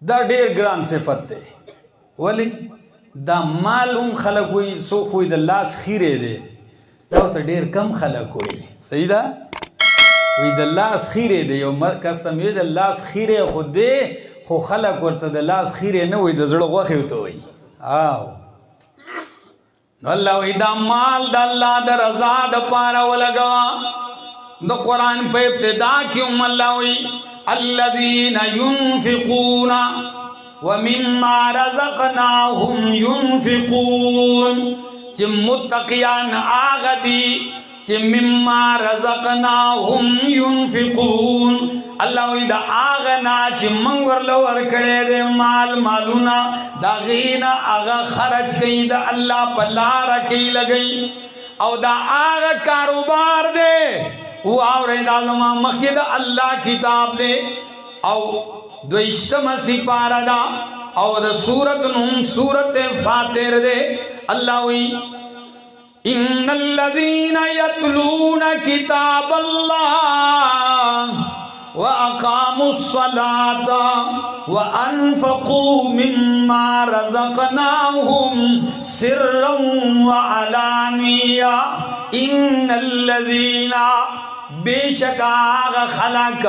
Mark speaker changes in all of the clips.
Speaker 1: دا ډیر ګران صفت دی. ولی دا معلوم خلق وي څوک وي د لاس خیره دی، دا ته ډیر کم خلق وي. صحیح ده، وي د لاس خیره دی. یو کس ته مې د لاس خیره خو دی، خو خلق ورته د لاس خیره نه وي، د زړه غوښې ورته وي. نو الله وی دا مال د الله د رضا د پاره ولګوا. د قرآن په ابتدا کې الله وی الذين ينفقون ومما رزقناهم ينفقون، چې متقیان آغا دي چې مما رزقناهم ينفقون. الله وی دا آغا نا چې منګ ورله ورکړی دی مال مالونه، دا غینا آغا خرج کوي د الله په لاره کې لګي. او دا آغا کاروبار دی واورئ دا زما مخکې د الله کتاب دی. او دویشتمه سپاره ده او د سورت نوم سورت فاتر دی. الله وی ان الذين يتلون كتاب الله واقاموا الصلاه وانفقوا مما رزقناهم سرا وعلانيه ان الذين بشكا خلق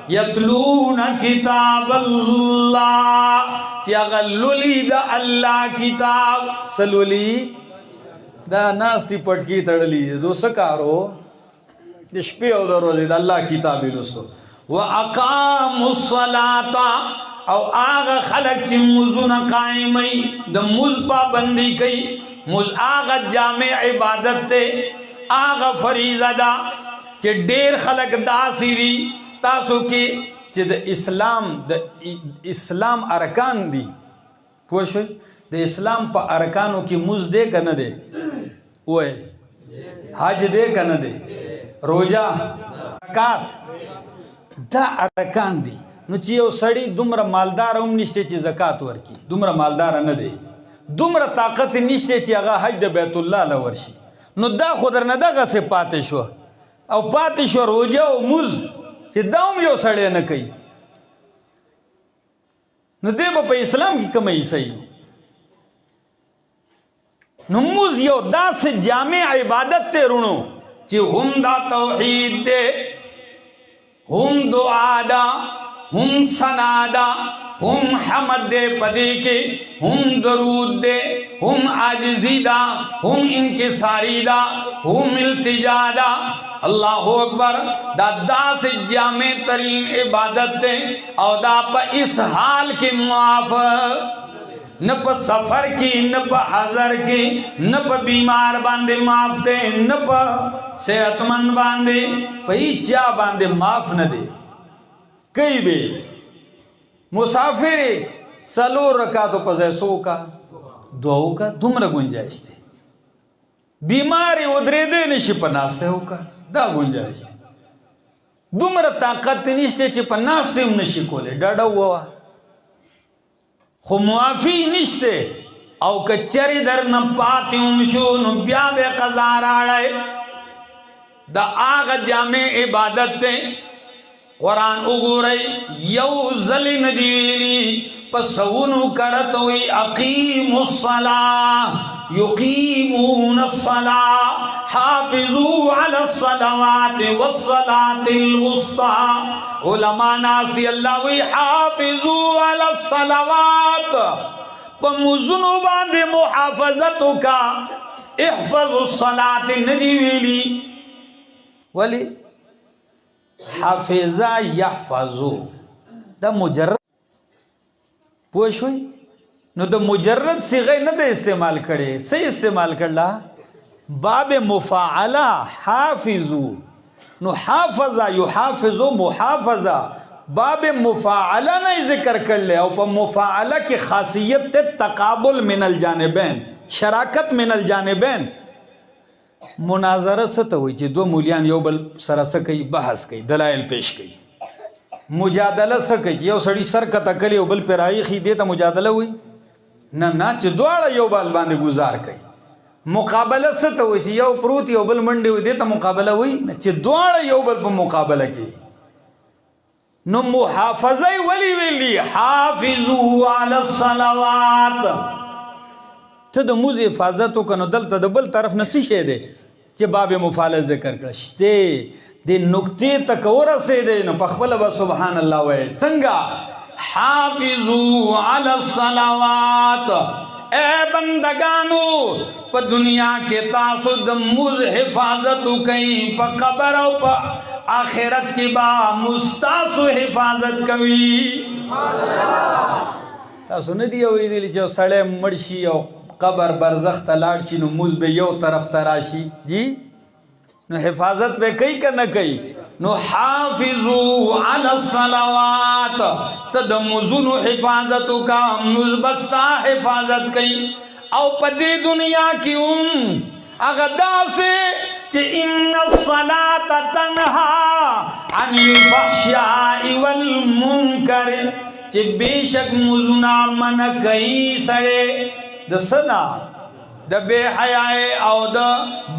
Speaker 1: یتلون کتاب اللہ، چغللی دا اللہ کتاب سلولی دا ناستی پٹکی تڑلی دو سکارو دشپی او دا روزی دا اللہ کتابی لستو. وَأَقَامُوا الصَّلَاةَ او آغا خلق چی مزون قائمی دا مز پابندی کئی. مز آغا جامع عبادت تے، آغا فریضہ دا چی دیر خلق دا سیری تاسو کې چې د اسلام ارکان دي. پوه شئ د اسلام په ارکانو کې مونځ دی که نه دی؟ وایي حج دی که نه دی؟ روژه، زکات، دا ارکان دي. نو چې یو سړی دومره مالدار هم نشته چې زکات ورکړي، دومره مالدار نه دی، دومره طاقت نشته چې هغه حج د بیت الله له ورشي، نو دا خو درنه دغسې پاتې شوه. او پاتې شوه روژه او مونځ چې دا هم یو سړی نه کوي، نو دی به په اسلام کې کومه حصه وي؟ نو مونځ یو داسې جامع عبادت دی رونو چې هم دا توحید دی، هم دعا ده، هم ثنا ده، هم حمد دے پدے کے، هم درود دے، هم عاجزی دا، هم انکساری دا، هم التجا دا. اللہ اکبر. دا سے جامع ترین عبادت دے او دا پا اس حال کی معاف، نہ پا سفر کی، نہ پا حضر کی، نہ پا بیمار باندے معاف دے، نہ پا صحت مند باندے، پا ہی چا باندے معاف نہ دے. کئی بے مسافر سلور رکاتو پزیسو کا دعاو کا دومره گنجائش دی. بیماری ادری دے نشی پناستے ہو کا دا گنجائش دی. دومره طاقت نشتے چی پناستے ہم نشی کولے ڈاڑا ہوا خو معافی نشتے او کچری در نپاتی ہم شو نبیا بے قضار آڑائے. دا آغا جامع عبادت تے قرآن اگو رئی یو ظلی ندیلی پسونو کرتوی اقیم الصلاة یقیمون الصلاة حافظوا علی الصلوات والصلاة الوسطى. علماء ناسی اللہ وی حافظوا علی الصلوات پموزنو باندے محافظتو کا احفظ الصلاة ندیلی ولی حافظہ یحفظو دا مجرد پوشوئی نو دا مجرد صیغه نه دا استعمال کرے سی استعمال کرلا باب مفاعلہ حافظو نو حافظہ یحافظو محافظہ باب مفاعلہ نہیں ذکر کر لے او پا مفاعلہ کی خاصیت تے تقابل من الجانبین شراکت من الجانبین. مناظرہ ستا ہوئی چی دو مولیان یو بل سرسا کئی بحث کئی دلائل پیش کئی. مجادلہ سکئی چی یو سڑی سر کتا کلی یو بل پر آئی خی دیتا مجادلہ ہوئی نا چی دوارا یو بال باندے گزار کئی. مقابلہ ستا ہوئی چی یو پروت یو بل منڈی ہوئی دیتا مقابلہ ہوئی نا چی دوارا یو بل پر مقابلہ کی. نو محافظه ولی ویلی حافظو علی الصلوات ته د موز حفاظت وکنو دلته د بل طرف نسی شه دی چې باب مفعل ذکر کړه شته د نقطې تک ورسېده نو په خپل به سبحان الله وای څنګه حافظو علی الصلوات اے بندگانو په دنیا کې تاسو د موز حفاظت کوي په قبر او په آخرت کې با مستاسو حفاظت کوي تاسو نه دی اوریدلی چې سړی مړ شي او قبر برزخ ته لاړ شي نو موز به یو طرف ته راشي جی نو حفاظت به کوي که نه کوي نو حافظو علی الصلوات ته د موزونو حفاظت کا موز بستا حفاظت کوي او په دې دنیا کې هم هغه داسې چې ان الصلاة تنهى عن الفحشاء والمنکر چې بېشک موزونه منع کوي سړی د سنا د بے حیاء او د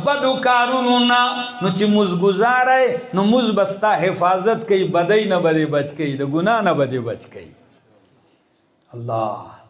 Speaker 1: بدو کارونو نه نو چې موز گزارای نو موز بستا حفاظت کوي بدی نه بدی بچ کوي د ګناه نه بدی بچ کوي الله